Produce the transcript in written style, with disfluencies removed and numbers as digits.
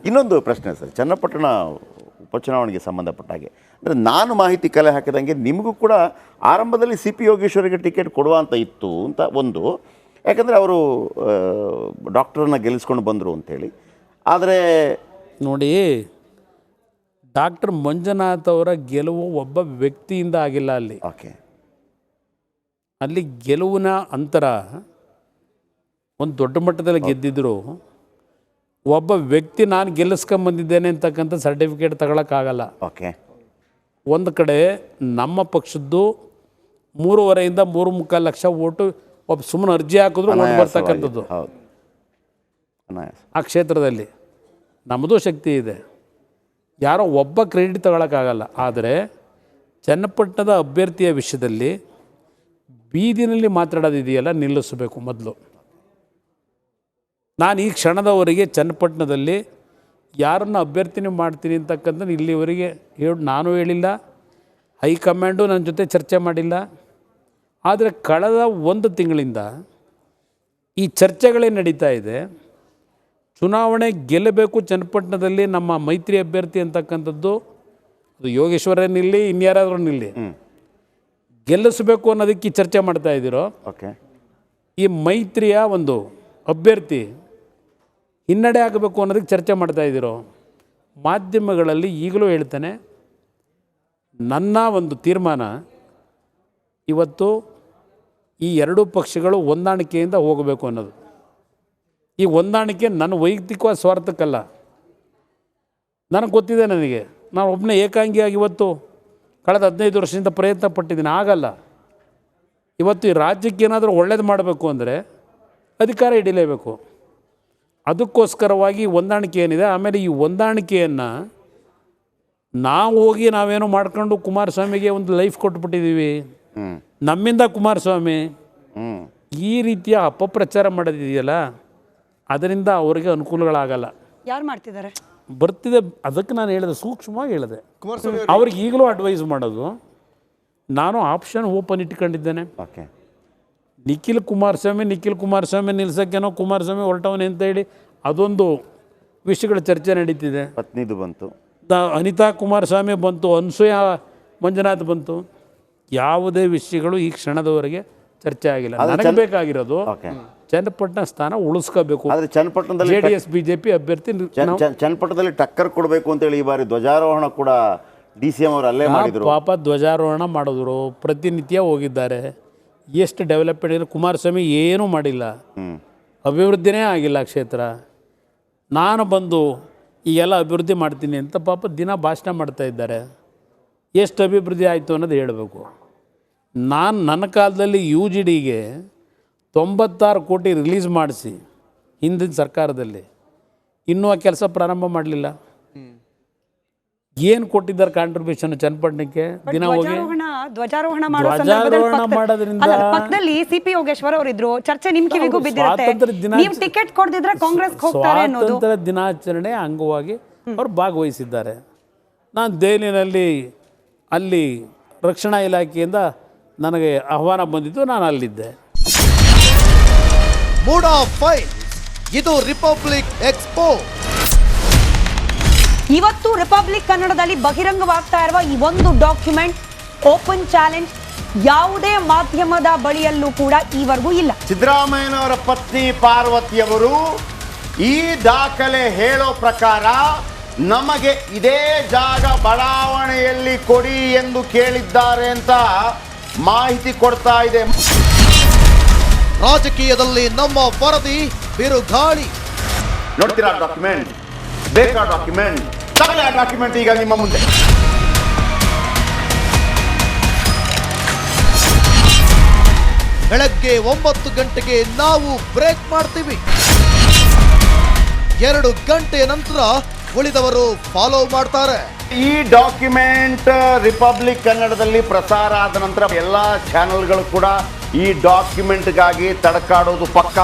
ಇನ್ನೊಂದು ಪ್ರಶ್ನೆ ಸರ್, ಚನ್ನಪಟ್ಟಣ ಉಪಚುನಾವಣೆಗೆ ಸಂಬಂಧಪಟ್ಟ ಹಾಗೆ ಅಂದರೆ ನಾನು ಮಾಹಿತಿ ಕಲೆ ಹಾಕಿದಂಗೆ ನಿಮಗೂ ಕೂಡ ಆರಂಭದಲ್ಲಿ ಸಿ ಪಿ ಯೋಗೇಶ್ವರಿಗೆ ಟಿಕೆಟ್ ಕೊಡುವ ಅಂತ ಇತ್ತು ಅಂತ ಒಂದು, ಯಾಕಂದರೆ ಅವರು ಡಾಕ್ಟರನ್ನ ಗೆಲ್ಲಿಸ್ಕೊಂಡು ಬಂದರು ಅಂಥೇಳಿ. ಆದರೆ ನೋಡಿ, ಡಾಕ್ಟರ್ ಮಂಜುನಾಥ್ ಅವರ ಗೆಲುವು ಒಬ್ಬ ವ್ಯಕ್ತಿಯಿಂದ ಆಗಿಲ್ಲ. ಅಲ್ಲಿ ಗೆಲುವಿನ ಅಂತರ ಒಂದು ದೊಡ್ಡ ಮಟ್ಟದಲ್ಲಿ ಗೆದ್ದಿದ್ರು, ಒಬ್ಬ ವ್ಯಕ್ತಿ ನಾನು ಗೆಲ್ಲಿಸ್ಕೊಂಬಂದಿದ್ದೇನೆ ಅಂತಕ್ಕಂಥ ಸರ್ಟಿಫಿಕೇಟ್ ತಗೊಳಕ್ಕಾಗಲ್ಲ. ಒಂದು ಕಡೆ ನಮ್ಮ ಪಕ್ಷದ್ದು 3.5 ಇಂದ 3.25 ಲಕ್ಷ ಓಟು ಒಬ್ಬ ಸುಮ್ಮನೆ ಅರ್ಜಿ ಹಾಕಿದ್ರು ಓಟ್ ಬರ್ತಕ್ಕಂಥದ್ದು ಆ ಕ್ಷೇತ್ರದಲ್ಲಿ. ನಮ್ಮದು ಶಕ್ತಿ ಇದೆ, ಯಾರೋ ಒಬ್ಬ ಕ್ರೆಡಿಟ್ ತಗೊಳಕ್ಕಾಗಲ್ಲ. ಆದರೆ ಚನ್ನಪಟ್ಟಣದ ಅಭ್ಯರ್ಥಿಯ ವಿಷಯದಲ್ಲಿ ಬೀದಿನಲ್ಲಿ ಮಾತಾಡೋದಿದೆಯಲ್ಲ, ನಿಲ್ಲಿಸಬೇಕು ಮೊದಲು. ನಾನು ಈ ಕ್ಷಣದವರೆಗೆ ಚನ್ನಪಟ್ಟಣದಲ್ಲಿ ಯಾರನ್ನು ಅಭ್ಯರ್ಥಿನಿ ಮಾಡ್ತೀನಿ ಅಂತಕ್ಕಂಥ ಇಲ್ಲಿವರೆಗೆ ನಾನು ಹೇಳಿಲ್ಲ, ಹೈಕಮಾಂಡು ನನ್ನ ಜೊತೆ ಚರ್ಚೆ ಮಾಡಿಲ್ಲ. ಆದರೆ ಕಳೆದ 1 ತಿಂಗಳಿಂದ ಈ ಚರ್ಚೆಗಳೇ ನಡೀತಾ ಇದೆ. ಚುನಾವಣೆ ಗೆಲ್ಲಬೇಕು ಚನ್ನಪಟ್ಟಣದಲ್ಲಿ ನಮ್ಮ ಮೈತ್ರಿ ಅಭ್ಯರ್ಥಿ ಅಂತಕ್ಕಂಥದ್ದು, ಅದು ಯೋಗೇಶ್ವರನಿಲ್ಲಿ ಇನ್ಯಾರಾದ್ರೂ ನಿಲ್ಲಿ, ಗೆಲ್ಲಿಸಬೇಕು ಅನ್ನೋದಕ್ಕೆ ಚರ್ಚೆ ಮಾಡ್ತಾ ಇದ್ದೀರೋ. ಈ ಮೈತ್ರಿಯ ಒಂದು ಅಭ್ಯರ್ಥಿ ಹಿನ್ನಡೆ ಆಗಬೇಕು ಅನ್ನೋದಕ್ಕೆ ಚರ್ಚೆ ಮಾಡ್ತಾ ಇದ್ದೀರೋ. ಮಾಧ್ಯಮಗಳಲ್ಲಿ ಈಗಲೂ ಹೇಳ್ತಾನೆ, ನನ್ನ ಒಂದು ತೀರ್ಮಾನ ಇವತ್ತು ಈ ಎರಡೂ ಪಕ್ಷಗಳು ಹೊಂದಾಣಿಕೆಯಿಂದ ಹೋಗಬೇಕು ಅನ್ನೋದು. ಈ ಹೊಂದಾಣಿಕೆ ನನ್ನ ವೈಯಕ್ತಿಕವಾದ ಸ್ವಾರ್ಥಕ್ಕಲ್ಲ, ನನಗೆ ಗೊತ್ತಿದೆ. ನಾನು ಒಬ್ಬನೇ ಏಕಾಂಗಿಯಾಗಿ ಇವತ್ತು ಕಳೆದ 15 ವರ್ಷದಿಂದ ಪ್ರಯತ್ನ ಪಟ್ಟಿದ್ದೀನಿ, ಆಗಲ್ಲ. ಇವತ್ತು ಈ ರಾಜ್ಯಕ್ಕೆ ಏನಾದರೂ ಒಳ್ಳೇದು ಮಾಡಬೇಕು ಅಂದರೆ ಅಧಿಕಾರ ಹಿಡಿಲೇಬೇಕು. ಅದಕ್ಕೋಸ್ಕರವಾಗಿ ಹೊಂದಾಣಿಕೆ ಏನಿದೆ. ಆಮೇಲೆ ಈ ಹೊಂದಾಣಿಕೆಯನ್ನು ನಾವು ಹೋಗಿ ನಾವೇನೋ ಮಾಡ್ಕೊಂಡು ಕುಮಾರಸ್ವಾಮಿಗೆ ಒಂದು ಲೈಫ್ ಕೊಟ್ಬಿಟ್ಟಿದ್ದೀವಿ, ನಮ್ಮಿಂದ ಕುಮಾರಸ್ವಾಮಿ ಈ ರೀತಿಯ ಅಪಪ್ರಚಾರ ಮಾಡೋದಿದೆಯಲ್ಲ, ಅದರಿಂದ ಅವರಿಗೆ ಅನುಕೂಲಗಳಾಗಲ್ಲ. ಯಾರು ಮಾಡ್ತಿದ್ದಾರೆ ಬರ್ತಿದೆ. ಅದಕ್ಕೆ ನಾನು ಹೇಳಿದೆ, ಸೂಕ್ಷ್ಮವಾಗಿ ಹೇಳಿದೆ. ಅವ್ರಿಗೆ ಈಗಲೂ ಅಡ್ವೈಸ್ ಮಾಡೋದು, ನಾನು ಆಪ್ಷನ್ ಓಪನ್ ಇಟ್ಕೊಂಡಿದ್ದೇನೆ. ನಿಖಿಲ್ ಕುಮಾರಸ್ವಾಮಿ ನಿಲ್ಸಕ್ಕೇನೋ ಕುಮಾರಸ್ವಾಮಿ ಹೊರಟವನೇ ಅಂತ ಹೇಳಿ ಅದೊಂದು ವಿಷಯಗಳ ಚರ್ಚೆ ನಡೀತಿದೆ. ಪತ್ನಿದು ಬಂತು, ಅನಿತಾ ಕುಮಾರಸ್ವಾಮಿ ಬಂತು, ಅನ್ಸೂಯ ಮಂಜುನಾಥ್ ಬಂತು. ಯಾವುದೇ ವಿಷಯಗಳು ಈ ಕ್ಷಣದವರೆಗೆ ಚರ್ಚೆ ಆಗಿಲ್ಲ. ನನಗೆ ಬೇಕಾಗಿರೋದು ಚನ್ನಪಟ್ಟಣ ಸ್ಥಾನ ಉಳಿಸ್ಕೋಬೇಕು. ಆದರೆ ಚನ್ನಪಟ್ಟಣದಲ್ಲಿ JDS BJP ಅಭ್ಯರ್ಥಿ ಚನ್ನಪಟ್ಟಣದಲ್ಲಿ ಟಕ್ಕರ್ ಕೊಡಬೇಕು ಅಂತೇಳಿ ಈ ಬಾರಿ ಧ್ವಜಾರೋಹಣ ಕೂಡ DCM ಅವರು ಅಲ್ಲೇ ಮಾಡಿದ್ರು. ಪಾಪ ಧ್ವಜಾರೋಹಣ ಮಾಡಿದ್ರು, ಪ್ರತಿನಿತ್ಯ ಹೋಗಿದ್ದಾರೆ. ಎಷ್ಟು ಡೆವಲಪ್ಮೆಂಟ್ ಇದೆ. ಕುಮಾರಸ್ವಾಮಿ ಏನೂ ಮಾಡಿಲ್ಲ, ಅಭಿವೃದ್ಧಿನೇ ಆಗಿಲ್ಲ ಕ್ಷೇತ್ರ. ನಾನು ಬಂದು ಈ ಎಲ್ಲ ಅಭಿವೃದ್ಧಿ ಮಾಡ್ತೀನಿ ಅಂತ ಪಾಪ ದಿನ ಭಾಷಣ ಮಾಡ್ತಾ ಇದ್ದಾರೆ. ಎಷ್ಟು ಅಭಿವೃದ್ಧಿ ಆಯಿತು ಅನ್ನೋದು ಹೇಳಬೇಕು. ನನ್ನ ಕಾಲದಲ್ಲಿ UGDಗೆ 96 ಕೋಟಿ ರಿಲೀಸ್ ಮಾಡಿಸಿ ಹಿಂದಿನ ಸರ್ಕಾರದಲ್ಲಿ ಇನ್ನೂ ಆ ಕೆಲಸ ಪ್ರಾರಂಭ ಮಾಡಲಿಲ್ಲ. ಏನು ಕೊಟ್ಟಿದ್ದಾರೆ ಕಾಂಟ್ರಿಬ್ಯೂಷನ್ ಚನ್ನಪಟ್ಟಣಕ್ಕೆ? ದಿನ ಹೋಗಿ ಧ್ವಜಾರೋಹಣ ಮಾಡೋದ್ರಿಂದ ಪಕ್ಕದಲ್ಲಿ CP ಯೋಗೇಶ್ವರ್ ಅವರು ಇದ್ರು. ಚರ್ಚೆ ನಿಮ್ ಕಿವಿಗೂ ಬಿದ್ದಿರುತ್ತೆ. ನೀವು ಟಿಕೆಟ್ ಕೊಡದಿದ್ರೆ ಕಾಂಗ್ರೆಸ್ ಹೋಗ್ತಾರೆ ಅನ್ನೋದು. ಸ್ವಾತಂತ್ರ್ಯ ದಿನಾಚರಣೆ ಅಂಗವಾಗಿ ಅವರು ಭಾಗವಹಿಸಿದ್ದಾರೆ. ನಾನು ದೆಹಲಿನಲ್ಲಿ ಅಲ್ಲಿ ರಕ್ಷಣಾ ಇಲಾಖೆಯಿಂದ ನನಗೆ ಆಹ್ವಾನ ಬಂದಿದ್ದು, ನಾನು ಅಲ್ಲಿದ್ದೆ. ಮೂಡ್ ಆಫ್ ಫೈಲ್, ಇದು ರಿಪಬ್ಲಿಕ್ ಎಕ್ಸ್ಪೋ. ಇವತ್ತು ರಿಪಬ್ಲಿಕ್ ಕನ್ನಡದಲ್ಲಿ ಬಹಿರಂಗವಾಗ್ತಾ ಇರುವ ಈ ಒಂದು ಡಾಕ್ಯುಮೆಂಟ್ ಓಪನ್ ಚಾಲೆಂಜ್ ಯಾವುದೇ ಮಾಧ್ಯಮದ ಬಳಿಯಲ್ಲೂ ಕೂಡ ಈವರೆಗೂ ಇಲ್ಲ. ಸಿದ್ದರಾಮಯ್ಯನವರ ಪತ್ನಿ ಪಾರ್ವತಿಯವರು ಈ ದಾಖಲೆ ಹೇಳೋ ಪ್ರಕಾರ ನಮಗೆ ಇದೇ ಜಾಗ ಬಡಾವಣೆಯಲ್ಲಿ ಕೊಡಿ ಎಂದು ಕೇಳಿದ್ದಾರೆ ಅಂತ ಮಾಹಿತಿ ಕೊಡ್ತಾ ಇದೆ. ರಾಜಕೀಯದಲ್ಲಿ ನಮ್ಮ ವರದಿ ಬಿರುಗಾಳಿ. ನೋಡ್ತೀರಾ ಡಾಕ್ಯುಮೆಂಟ್? ಬೇಕಾ ಡಾಕ್ಯುಮೆಂಟ್? ತಗೊಳ್ಳಿ ಆ ಡಾಕ್ಯುಮೆಂಟ್ ಈಗ ನಿಮ್ಮ ಮುಂದೆ. ಬೆಳಗ್ಗೆ 9 ಗಂಟೆಗೆ ನಾವು ಬ್ರೇಕ್ ಮಾಡ್ತೀವಿ. 2 ಗಂಟೆಯ ನಂತರ ಉಳಿದವರು ಫಾಲೋ ಮಾಡ್ತಾರೆ. ಈ ಡಾಕ್ಯುಮೆಂಟ್ ರಿಪಬ್ಲಿಕ್ ಕನ್ನಡದಲ್ಲಿ ಪ್ರಸಾರ ಆದ ನಂತರ ಎಲ್ಲ ಚಾನೆಲ್ಗಳು ಕೂಡ ಈ ಡಾಕ್ಯುಮೆಂಟ್ಗಾಗಿ ತಡಕಾಡೋದು ಪಕ್ಕ.